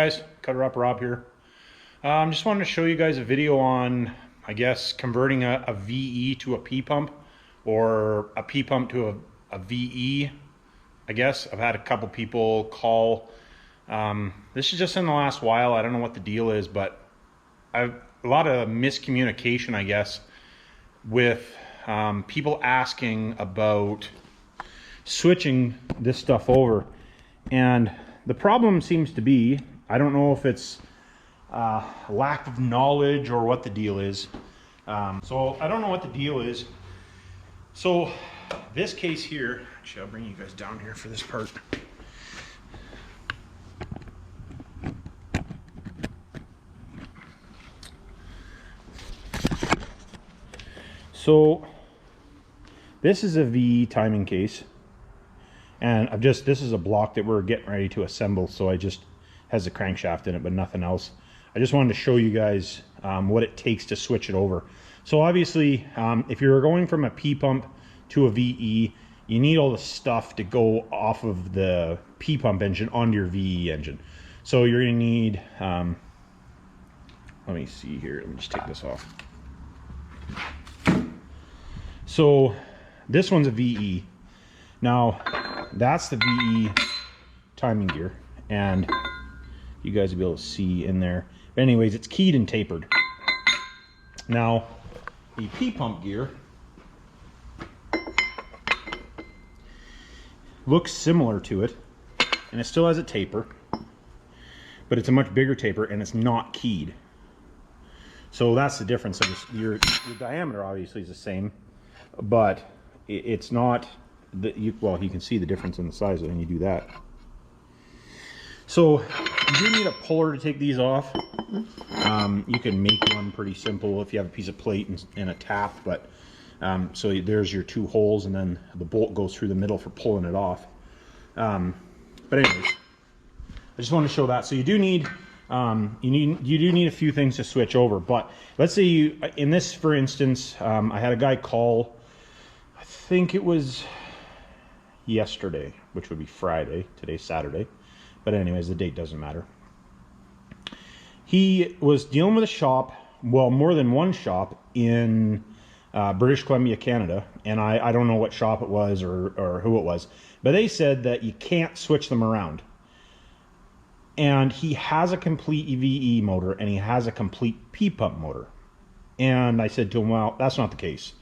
Guys, Cutterup Rob here. Just wanted to show you guys a video on, I guess, converting a VE to a P-pump or a P-pump to a VE, I guess. I've had a couple people call. This is just in the last while. I don't know what the deal is, but I've a lot of miscommunication, I guess, with people asking about switching this stuff over. And the problem seems to be, I don't know if it's lack of knowledge or what the deal is. So I don't know what the deal is. So this case here, actually I'll bring you guys down here for this part. So this is a VE timing case, and this is a block that we're getting ready to assemble, so I just has a crankshaft in it but nothing else. I just wanted to show you guys what it takes to switch it over. So obviously if you're going from a P-pump to a VE, you need all the stuff to go off of the P-pump engine onto your VE engine. So you're going to need, let me see here, let me just take this off. So this one's a VE. Now that's the VE timing gear, and you guys will be able to see in there. But anyways, it's keyed and tapered. Now the P-pump gear looks similar to it, and it still has a taper, but it's a much bigger taper and it's not keyed. So that's the difference. So your diameter obviously is the same, but it's not well, you can see the difference in the size when you do that. So you do need a puller to take these off. You can make one pretty simple if you have a piece of plate and a tap, but so there's your two holes, and then the bolt goes through the middle for pulling it off. But anyways, I just want to show that. So you do need you do need a few things to switch over. But let's say you, in this for instance, I had a guy call, I think it was yesterday, which would be Friday. Today's Saturday. But anyways, the date doesn't matter. He was dealing with a shop, well, more than one shop in British Columbia, Canada. And I don't know what shop it was or who it was. But they said that you can't switch them around. And he has a complete VE motor and he has a complete P-pump motor. And I said to him, well, that's not the case.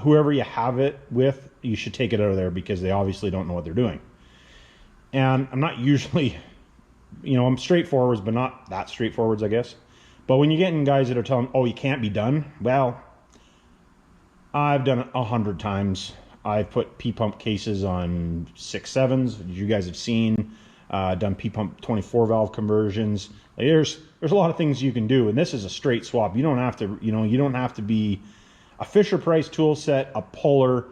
Whoever you have it with, you should take it out of there, because they obviously don't know what they're doing. And I'm not usually, I'm straightforward, but not that straightforward, I guess. But when you're getting guys that are telling, oh, you can't be done, well, I've done it 100 times. I've put P-pump cases on 6.7s, you guys have seen. Done P-pump 24 valve conversions. There's a lot of things you can do, and this is a straight swap. You don't have to, you don't have to be a Fisher Price tool set, a puller,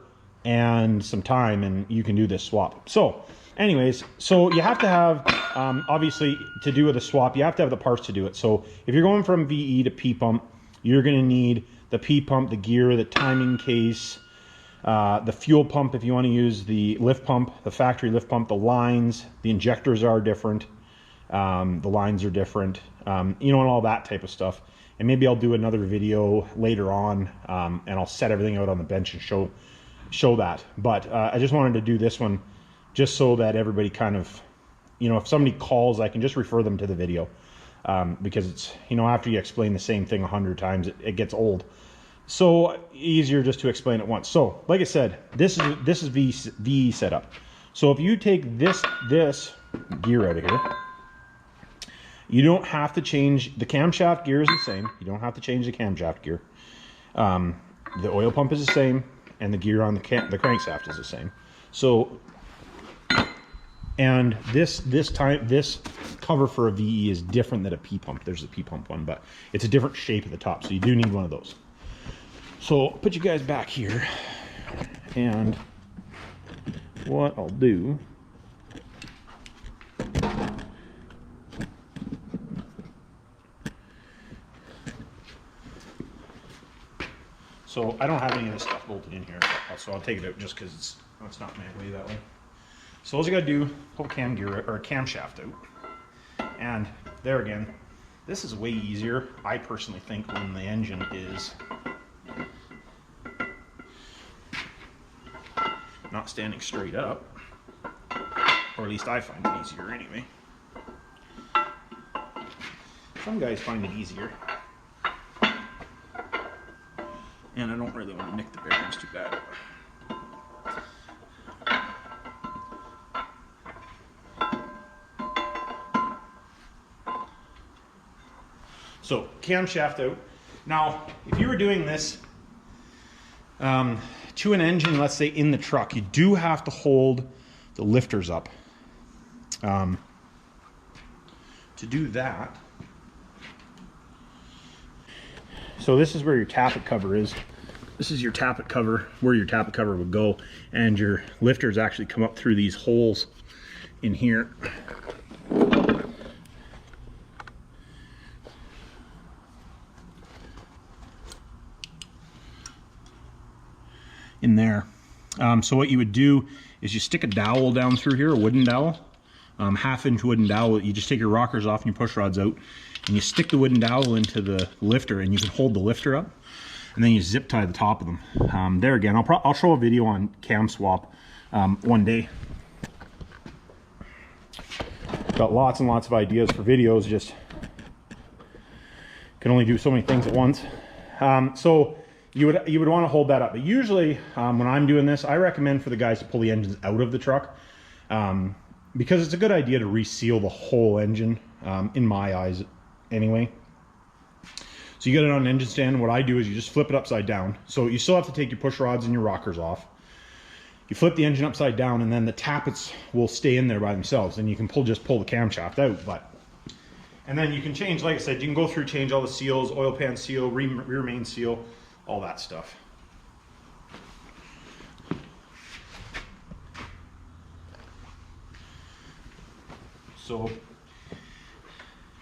and some time, and you can do this swap. So anyways, so you have to have, obviously, to do with a swap, you have to have the parts to do it. So if you're going from VE to P-pump, you're going to need the P-pump, the gear, the timing case, the fuel pump if you want to use the lift pump, the factory lift pump, the lines, the injectors are different, the lines are different, and all that type of stuff. And maybe I'll do another video later on, and I'll set everything out on the bench and show that. But I just wanted to do this one just so that everybody kind of, if somebody calls, I can just refer them to the video, because it's, after you explain the same thing 100 times, it gets old. So easier just to explain it once. So like I said, this is VE setup. So if you take this gear out of here, you don't have to change, the camshaft gear is the same. You don't have to change the camshaft gear. The oil pump is the same, and the gear on the crankshaft is the same. So, and this cover for a VE is different than a P-pump. There's a P-pump one, but it's a different shape at the top, so you do need one of those. So I'll put you guys back here, and what I'll do, so I don't have any of this stuff bolted in here, so I'll take it out just because it's not my way that way. So all you gotta do, pull a cam gear or a camshaft out, And there again, this is way easier, I personally think, when the engine is not standing straight up, or at least I find it easier anyway. Some guys find it easier, and I don't really want to nick the bearings too bad. So camshaft out. Now, if you were doing this to an engine, let's say in the truck, you do have to hold the lifters up. To do that, so this is where your tappet cover is. This is your tappet cover, where your tappet cover would go, and your lifters actually come up through these holes in here. In there. So what you would do is you stick a dowel down through here, a wooden dowel, half-inch wooden dowel. You just take your rockers off and your push rods out, and you stick the wooden dowel into the lifter, and you can hold the lifter up, and then you zip tie the top of them. There again, I'll show a video on cam swap one day. Got lots and lots of ideas for videos, just can only do so many things at once. So you would want to hold that up, but usually when I'm doing this, I recommend for the guys to pull the engines out of the truck, because it's a good idea to reseal the whole engine, in my eyes anyway. So you get it on an engine stand. What I do is you just flip it upside down. So you still have to take your push rods and your rockers off. You flip the engine upside down, and then the tappets will stay in there by themselves, and you can just pull the camshaft out. And then you can change, like I said, you can go through, change all the seals, oil pan seal, rear main seal, all that stuff. So,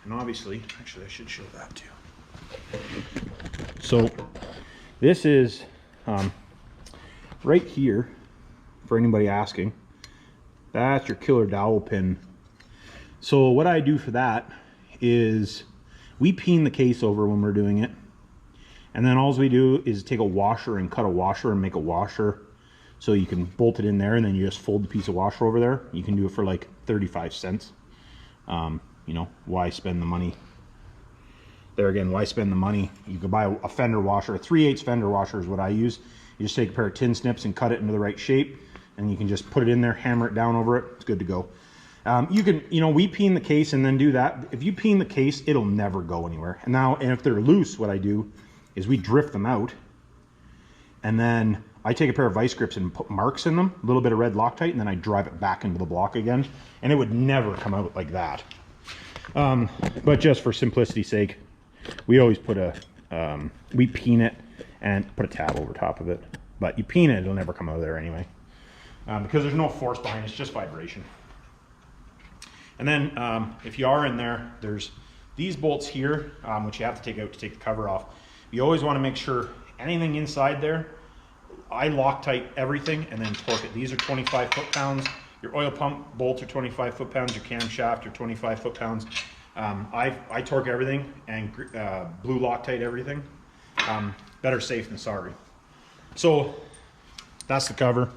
and obviously, actually I should show that too. So this is right here, for anybody asking, that's your killer dowel pin. So what I do for that is we peen the case over when we're doing it. And then all we do is take a washer and cut a washer and make a washer so you can bolt it in there, and then you just fold the piece of washer over there. You can do it for like 35 cents. You know, why spend the money? There again, why spend the money? You could buy a fender washer. A 3/8 fender washer is what I use. You just take a pair of tin snips and cut it into the right shape, and you can just put it in there, hammer it down over it. It's good to go. You can, you know, we peen the case and then do that. If you peen the case, it'll never go anywhere. And if they're loose, what I do is we drift them out, and then I take a pair of vice grips and put marks in them, a little bit of red Loctite, and then I drive it back into the block again, and it would never come out like that. But just for simplicity's sake, we always put we peen it and put a tab over top of it. But you peen it, it'll never come out of there anyway, because there's no force behind it, it's just vibration. And then if you are in there, there's these bolts here, which you have to take out to take the cover off. You always want to make sure anything inside there, I Loctite everything and then torque it. These are 25 foot-pounds. Your oil pump bolts are 25 foot-pounds. Your camshaft are 25 foot-pounds. I torque everything and blue Loctite everything. Better safe than sorry. So that's the cover.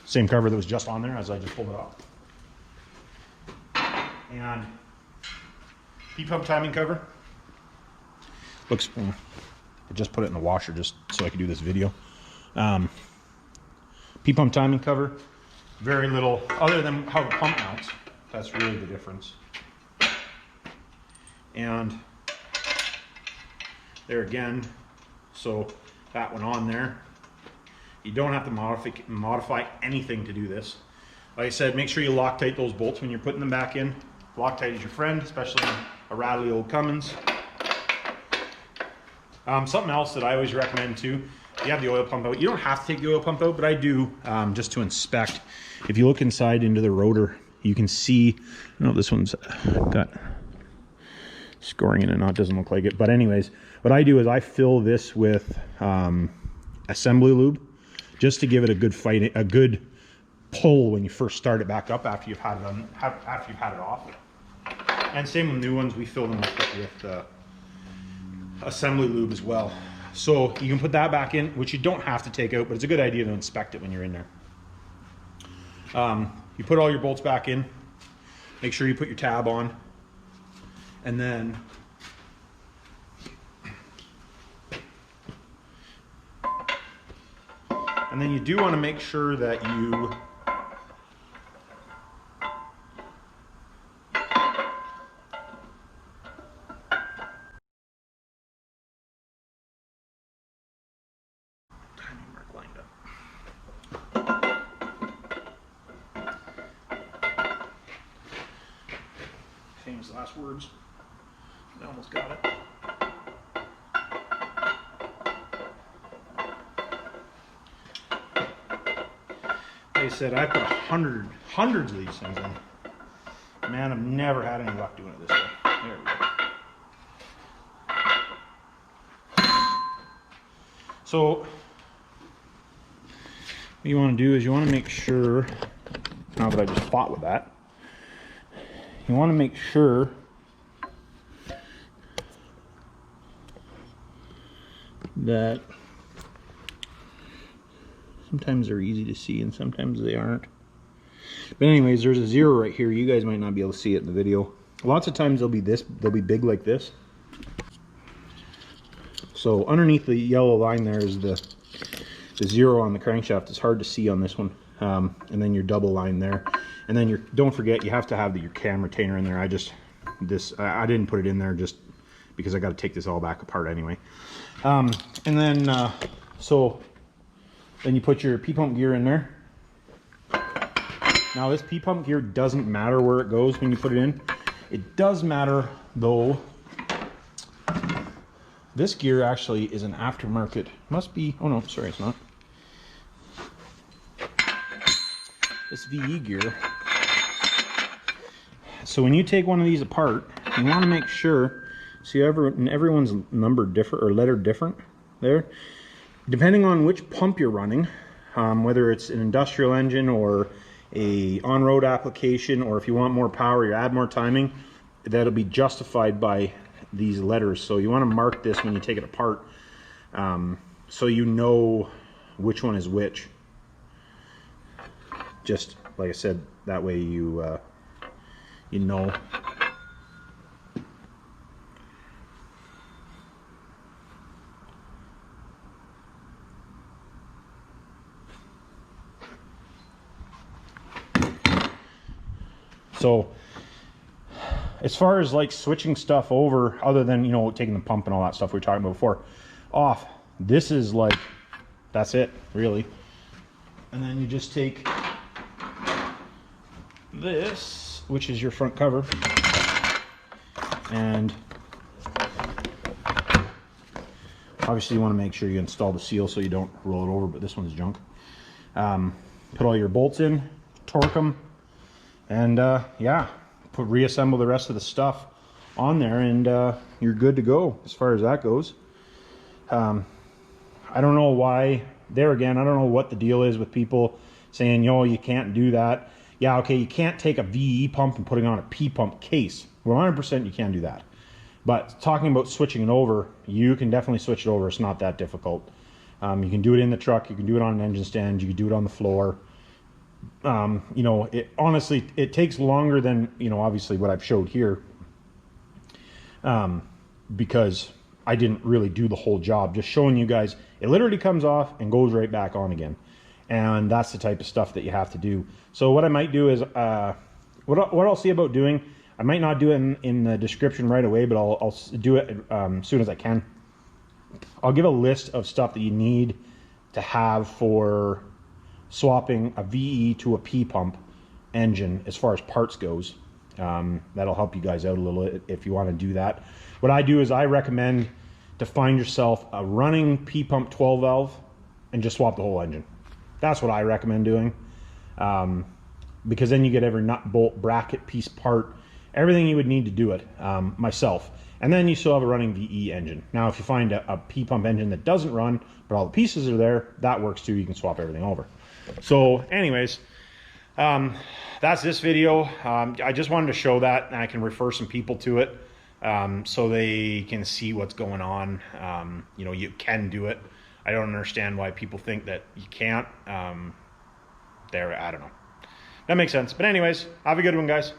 Same cover that was just on there as I just pulled it off. And P-pump timing cover. Looks, I just put it in the washer just so I could do this video. P-pump timing cover. Very little, other than how the pump mounts. That's really the difference. And there again, so that went on there. You don't have to modify anything to do this. Like I said, make sure you Loctite those bolts when you're putting them back in. Loctite is your friend, especially in a rattly old Cummins. Something else that I always recommend too, you have the oil pump out. You don't have to take the oil pump out, but I do, just to inspect. If you look inside into the rotor, you can see, I know this one's got scoring in it, it doesn't look like it. But anyways, what I do is I fill this with assembly lube, just to give it a good fight, a good pull when you first start it back up after you've had it on, after you've had it off. And same with new ones, we fill them up with assembly lube as well. So you can put that back in, which you don't have to take out, but it's a good idea to inspect it when you're in there. You put all your bolts back in, make sure you put your tab on, and then you do want to make sure that you timing mark lined up. Famous last words. I almost got it. Like I said, I put hundreds of these things in. Man, I've never had any luck doing it this way. There we go. So, what you want to do is you want to make sure, now that I just fought with that, you want to make sure that sometimes they're easy to see and sometimes they aren't. But anyways, there's a 0 right here. You guys might not be able to see it in the video. Lots of times they'll be big like this. So underneath the yellow line there is the 0 on the crankshaft. It's hard to see on this one. And then your double line there. And then don't forget, you have to have your cam retainer in there. I didn't put it in there just because I got to take this all back apart anyway. And then then you put your P-pump gear in there. Now this P-pump gear doesn't matter where it goes when you put it in. It does matter though. This gear actually is an aftermarket. Must be, oh no, sorry, it's not. This VE gear. So when you take one of these apart, you want to make sure, see everyone's numbered different or lettered different there. Depending on which pump you're running, whether it's an industrial engine or a on-road application, or if you want more power, you add more timing, that'll be justified by these letters. So you want to mark this when you take it apart, so you know which one is which. Just like I said, that way you know. So as far as like switching stuff over, other than, you know, taking the pump and all that stuff we were talking about before, off, this is like, that's it, really. And then you just take this, which is your front cover, and obviously you want to make sure you install the seal so you don't roll it over, but this one's junk. Put all your bolts in, torque them, and yeah, reassemble the rest of the stuff on there, and you're good to go as far as that goes. I don't know why, there again, I don't know what the deal is with people saying, yo, you can't do that. Yeah, okay, you can't take a VE pump and putting on a P pump case. Well, 100% you can do that. But talking about switching it over, you can definitely switch it over. It's not that difficult. You can do it in the truck, you can do it on an engine stand, you can do it on the floor. You know, honestly, it takes longer than, you know, obviously what I've showed here, because I didn't really do the whole job. Just showing you guys, it literally comes off and goes right back on again. And that's the type of stuff that you have to do. So what I might do is, what I'll see about doing, I might not do it in the description right away, but I'll do it as soon as I can. I'll give a list of stuff that you need to have for swapping a VE to a P pump engine as far as parts goes. That'll help you guys out a little if you want to do that. What I do is I recommend to find yourself a running P pump 12 valve and just swap the whole engine. That's what I recommend doing, because then you get every nut, bolt, bracket, piece, part, everything you would need to do it myself. And then you still have a running VE engine. Now, if you find a P pump engine that doesn't run, but all the pieces are there, that works too. You can swap everything over. So anyways, That's this video. I just wanted to show that, and I can refer some people to it, so they can see what's going on. You know, you can do it. I don't understand why people think that you can't. I don't know. That makes sense. But anyways, have a good one, guys.